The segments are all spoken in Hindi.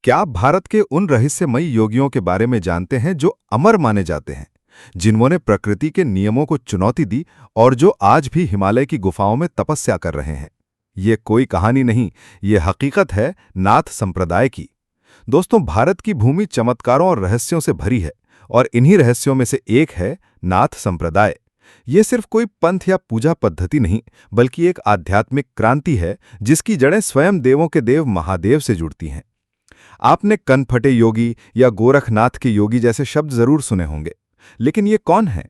क्या आप भारत के उन रहस्यमयी योगियों के बारे में जानते हैं जो अमर माने जाते हैं, जिन्होंने प्रकृति के नियमों को चुनौती दी और जो आज भी हिमालय की गुफाओं में तपस्या कर रहे हैं? ये कोई कहानी नहीं, ये हकीकत है नाथ संप्रदाय की। दोस्तों, भारत की भूमि चमत्कारों और रहस्यों से भरी है और इन्हीं रहस्यों में से एक है नाथ संप्रदाय। ये सिर्फ कोई पंथ या पूजा पद्धति नहीं, बल्कि एक आध्यात्मिक क्रांति है जिसकी जड़ें स्वयं देवों के देव महादेव से जुड़ती हैं। आपने कनफटे योगी या गोरखनाथ के योगी जैसे शब्द जरूर सुने होंगे, लेकिन ये कौन हैं?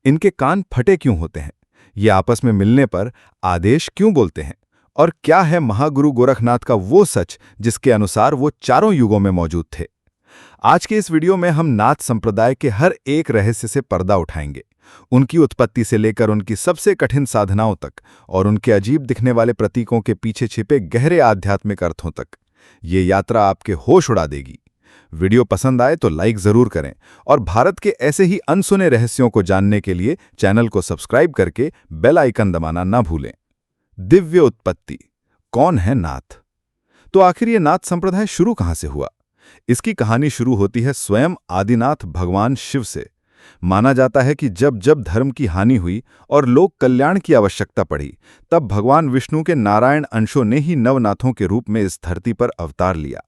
इनके कान फटे क्यों होते हैं? ये आपस में मिलने पर आदेश क्यों बोलते हैं? और क्या है महागुरु गोरखनाथ का वो सच जिसके अनुसार वो चारों युगों में मौजूद थे? आज के इस वीडियो में हम नाथ संप्रदाय के हर एक रहस्य से पर्दा उठाएंगे, उनकी उत्पत्ति से लेकर उनकी सबसे कठिन साधनाओं तक और उनके अजीब दिखने वाले प्रतीकों के पीछे छिपे गहरे आध्यात्मिक अर्थों तक। ये यात्रा आपके होश उड़ा देगी। वीडियो पसंद आए तो लाइक जरूर करें और भारत के ऐसे ही अनसुने रहस्यों को जानने के लिए चैनल को सब्सक्राइब करके बेल आइकन दबाना ना भूलें। दिव्य उत्पत्ति। कौन है नाथ? तो आखिर ये नाथ संप्रदाय शुरू कहां से हुआ? इसकी कहानी शुरू होती है स्वयं आदिनाथ भगवान शिव से। माना जाता है कि जब जब धर्म की हानि हुई और लोक कल्याण की आवश्यकता पड़ी, तब भगवान विष्णु के नारायण अंशों ने ही नवनाथों के रूप में इस धरती पर अवतार लिया।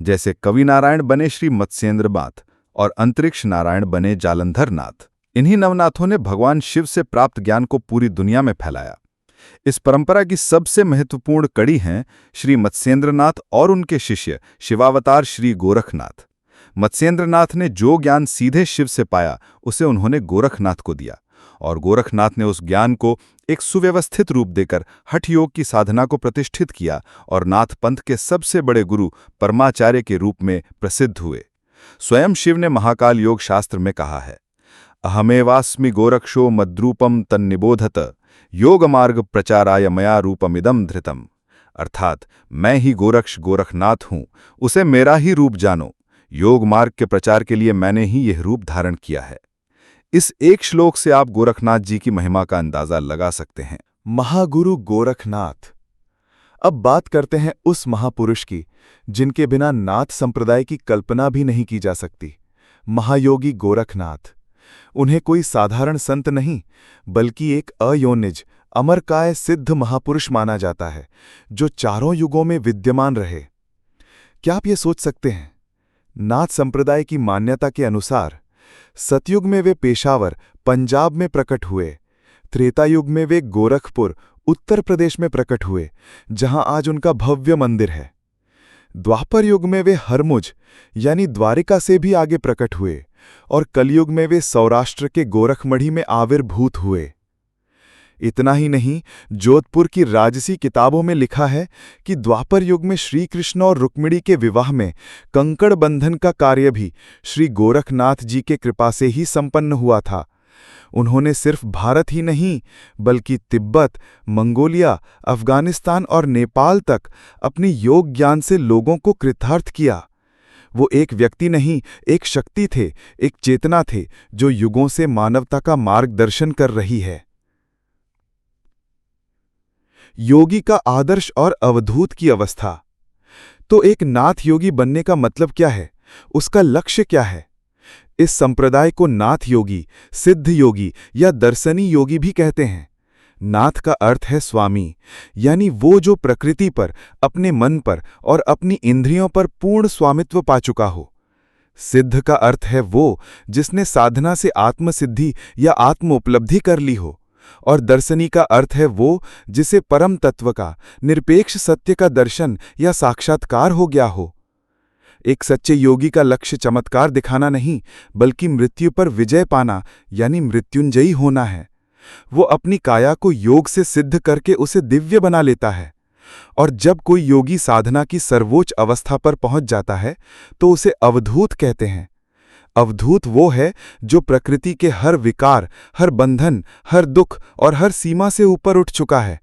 जैसे कवि नारायण बने श्री मत्स्येंद्रनाथ और अंतरिक्ष नारायण बने जालंधर नाथ। इन्हीं नवनाथों ने भगवान शिव से प्राप्त ज्ञान को पूरी दुनिया में फैलाया। इस परंपरा की सबसे महत्वपूर्ण कड़ी हैं श्री मत्स्येंद्रनाथ और उनके शिष्य शिवावतार श्री गोरखनाथ। मत्स्येंद्रनाथ ने जो ज्ञान सीधे शिव से पाया, उसे उन्होंने गोरखनाथ को दिया और गोरखनाथ ने उस ज्ञान को एक सुव्यवस्थित रूप देकर हठ योग की साधना को प्रतिष्ठित किया और नाथ पंथ के सबसे बड़े गुरु परमाचार्य के रूप में प्रसिद्ध हुए। स्वयं शिव ने महाकाल योग शास्त्र में कहा है, अहमेवास्मि गोरक्षो मद्रूपम तन्निबोधत योग मार्ग प्रचाराय मया रूपमिदम धृतम। अर्थात मैं ही गोरक्ष गोरखनाथ हूं, उसे मेरा ही रूप जानो। योग मार्ग के प्रचार के लिए मैंने ही यह रूप धारण किया है। इस एक श्लोक से आप गोरखनाथ जी की महिमा का अंदाजा लगा सकते हैं। महागुरु गोरखनाथ। अब बात करते हैं उस महापुरुष की जिनके बिना नाथ संप्रदाय की कल्पना भी नहीं की जा सकती। महायोगी गोरखनाथ। उन्हें कोई साधारण संत नहीं, बल्कि एक अयोनिज अमरकाय सिद्ध महापुरुष माना जाता है, जो चारों युगों में विद्यमान रहे। क्या आप ये सोच सकते हैं? नाथ संप्रदाय की मान्यता के अनुसार सतयुग में वे पेशावर पंजाब में प्रकट हुए, त्रेता युग में वे गोरखपुर उत्तर प्रदेश में प्रकट हुए, जहां आज उनका भव्य मंदिर है। द्वापर युग में वे हरमुज यानी द्वारिका से भी आगे प्रकट हुए और कलयुग में वे सौराष्ट्र के गोरखमढ़ी में आविर्भूत हुए। इतना ही नहीं, जोधपुर की राजसी किताबों में लिखा है कि द्वापर युग में श्री कृष्ण और रुक्मिणी के विवाह में कंकड़ बंधन का कार्य भी श्री गोरखनाथ जी के कृपा से ही संपन्न हुआ था। उन्होंने सिर्फ भारत ही नहीं, बल्कि तिब्बत, मंगोलिया, अफगानिस्तान और नेपाल तक अपनी योग ज्ञान से लोगों को कृतार्थ किया। वो एक व्यक्ति नहीं, एक शक्ति थे, एक चेतना थे, जो युगों से मानवता का मार्गदर्शन कर रही है। योगी का आदर्श और अवधूत की अवस्था। तो एक नाथ योगी बनने का मतलब क्या है? उसका लक्ष्य क्या है? इस संप्रदाय को नाथ योगी, सिद्ध योगी या दर्शनी योगी भी कहते हैं। नाथ का अर्थ है स्वामी, यानी वो जो प्रकृति पर, अपने मन पर और अपनी इंद्रियों पर पूर्ण स्वामित्व पा चुका हो। सिद्ध का अर्थ है वो जिसने साधना से आत्मसिद्धि या आत्म उपलब्धि कर ली हो। और दर्शनी का अर्थ है वो जिसे परम तत्व का, निरपेक्ष सत्य का दर्शन या साक्षात्कार हो गया हो। एक सच्चे योगी का लक्ष्य चमत्कार दिखाना नहीं, बल्कि मृत्यु पर विजय पाना यानी मृत्युंजयी होना है। वो अपनी काया को योग से सिद्ध करके उसे दिव्य बना लेता है। और जब कोई योगी साधना की सर्वोच्च अवस्था पर पहुंच जाता है, तो उसे अवधूत कहते हैं। अवधूत वो है जो प्रकृति के हर विकार, हर बंधन, हर दुख और हर सीमा से ऊपर उठ चुका है।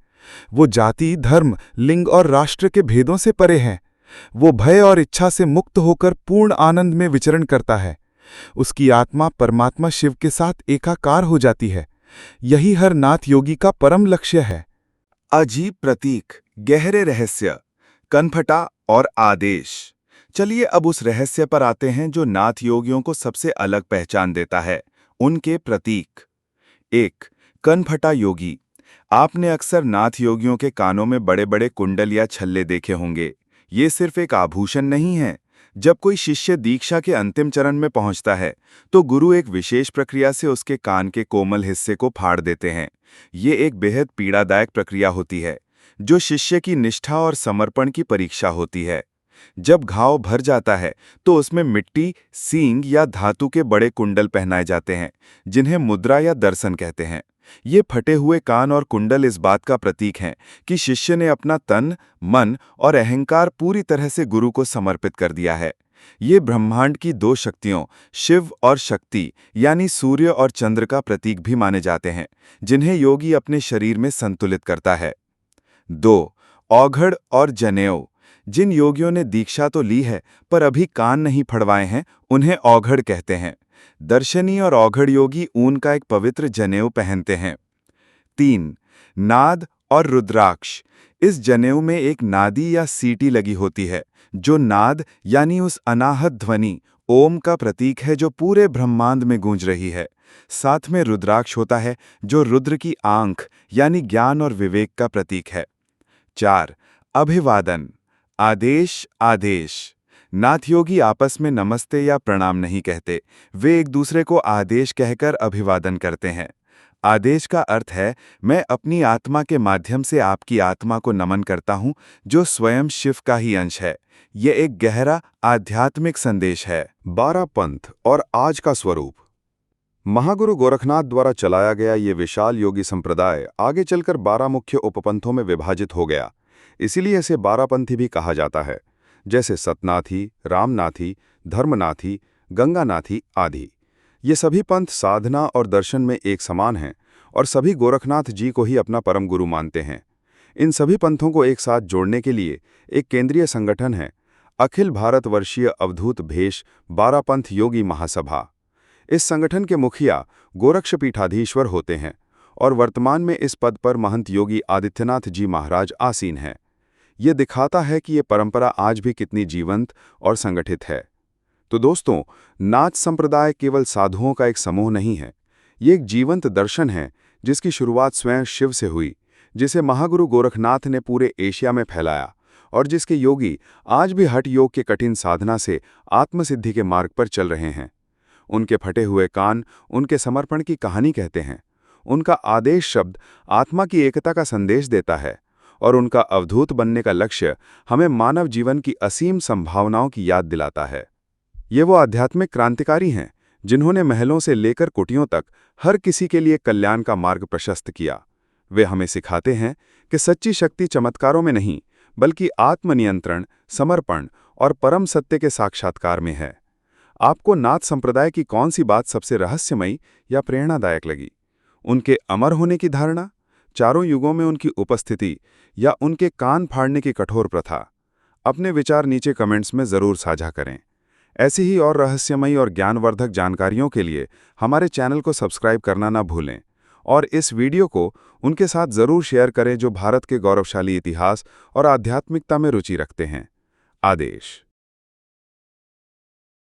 वो जाति, धर्म, लिंग और राष्ट्र के भेदों से परे है। वो भय और इच्छा से मुक्त होकर पूर्ण आनंद में विचरण करता है। उसकी आत्मा परमात्मा शिव के साथ एकाकार हो जाती है। यही हर नाथ योगी का परम लक्ष्य है। अजीब प्रतीक, गहरे रहस्य, कनफटा और आदेश। चलिए अब उस रहस्य पर आते हैं जो नाथ योगियों को सबसे अलग पहचान देता है, उनके प्रतीक। 1. कनफटा योगी। आपने अक्सर नाथ योगियों के कानों में बड़े बड़े कुंडल या छल्ले देखे होंगे। ये सिर्फ एक आभूषण नहीं है। जब कोई शिष्य दीक्षा के अंतिम चरण में पहुंचता है तो गुरु एक विशेष प्रक्रिया से उसके कान के कोमल हिस्से को फाड़ देते हैं। ये एक बेहद पीड़ादायक प्रक्रिया होती है, जो शिष्य की निष्ठा और समर्पण की परीक्षा होती है। जब घाव भर जाता है तो उसमें मिट्टी, सींग या धातु के बड़े कुंडल पहनाए जाते हैं, जिन्हें मुद्रा या दर्शन कहते हैं। ये फटे हुए कान और कुंडल इस बात का प्रतीक हैं कि शिष्य ने अपना तन, मन और अहंकार पूरी तरह से गुरु को समर्पित कर दिया है। ये ब्रह्मांड की दो शक्तियों, शिव और शक्ति यानी सूर्य और चंद्र का प्रतीक भी माने जाते हैं, जिन्हें योगी अपने शरीर में संतुलित करता है। 2. औघड़ और जनेऊ। जिन योगियों ने दीक्षा तो ली है पर अभी कान नहीं फड़वाए हैं, उन्हें औघड़ कहते हैं। दर्शनी और औघड़ योगी ऊन का एक पवित्र जनेऊ पहनते हैं। 3. नाद और रुद्राक्ष। इस जनेऊ में एक नादी या सीटी लगी होती है, जो नाद यानी उस अनाहत ध्वनि ओम का प्रतीक है जो पूरे ब्रह्मांड में गूंज रही है। साथ में रुद्राक्ष होता है, जो रुद्र की आंख यानी ज्ञान और विवेक का प्रतीक है। 4. अभिवादन। आदेश, आदेश। नाथ योगी आपस में नमस्ते या प्रणाम नहीं कहते, वे एक दूसरे को आदेश कहकर अभिवादन करते हैं। आदेश का अर्थ है, मैं अपनी आत्मा के माध्यम से आपकी आत्मा को नमन करता हूं, जो स्वयं शिव का ही अंश है। यह एक गहरा आध्यात्मिक संदेश है। 12 पंथ और आज का स्वरूप। महागुरु गोरखनाथ द्वारा चलाया गया ये विशाल योगी संप्रदाय आगे चलकर 12 मुख्य उपपंथों में विभाजित हो गया। इसीलिए इसे 12पंथी भी कहा जाता है, जैसे सतनाथी, रामनाथी, धर्मनाथी, गंगानाथी आदि। ये सभी पंथ साधना और दर्शन में एक समान हैं और सभी गोरखनाथ जी को ही अपना परम गुरु मानते हैं। इन सभी पंथों को एक साथ जोड़ने के लिए एक केंद्रीय संगठन है, अखिल भारतवर्षीय अवधूत भेष 12 पंथ योगी महासभा। इस संगठन के मुखिया गोरक्षपीठाधीश्वर होते हैं और वर्तमान में इस पद पर महंत योगी आदित्यनाथ जी महाराज आसीन हैं। ये दिखाता है कि ये परंपरा आज भी कितनी जीवंत और संगठित है। तो दोस्तों, नाथ संप्रदाय केवल साधुओं का एक समूह नहीं है, ये एक जीवंत दर्शन है जिसकी शुरुआत स्वयं शिव से हुई, जिसे महागुरु गोरखनाथ ने पूरे एशिया में फैलाया और जिसके योगी आज भी हठ योग के कठिन साधना से आत्मसिद्धि के मार्ग पर चल रहे हैं। उनके फटे हुए कान उनके समर्पण की कहानी कहते हैं, उनका आदेश शब्द आत्मा की एकता का संदेश देता है और उनका अवधूत बनने का लक्ष्य हमें मानव जीवन की असीम संभावनाओं की याद दिलाता है। ये वो आध्यात्मिक क्रांतिकारी हैं जिन्होंने महलों से लेकर कुटियों तक हर किसी के लिए कल्याण का मार्ग प्रशस्त किया। वे हमें सिखाते हैं कि सच्ची शक्ति चमत्कारों में नहीं, बल्कि आत्मनियंत्रण, समर्पण और परम सत्य के साक्षात्कार में है। आपको नाथ संप्रदाय की कौन सी बात सबसे रहस्यमयी या प्रेरणादायक लगी? उनके अमर होने की धारणा, चारों युगों में उनकी उपस्थिति या उनके कान फाड़ने की कठोर प्रथा? अपने विचार नीचे कमेंट्स में ज़रूर साझा करें। ऐसी ही और रहस्यमयी और ज्ञानवर्धक जानकारियों के लिए हमारे चैनल को सब्सक्राइब करना ना भूलें और इस वीडियो को उनके साथ ज़रूर शेयर करें जो भारत के गौरवशाली इतिहास और आध्यात्मिकता में रुचि रखते हैं। आदेश।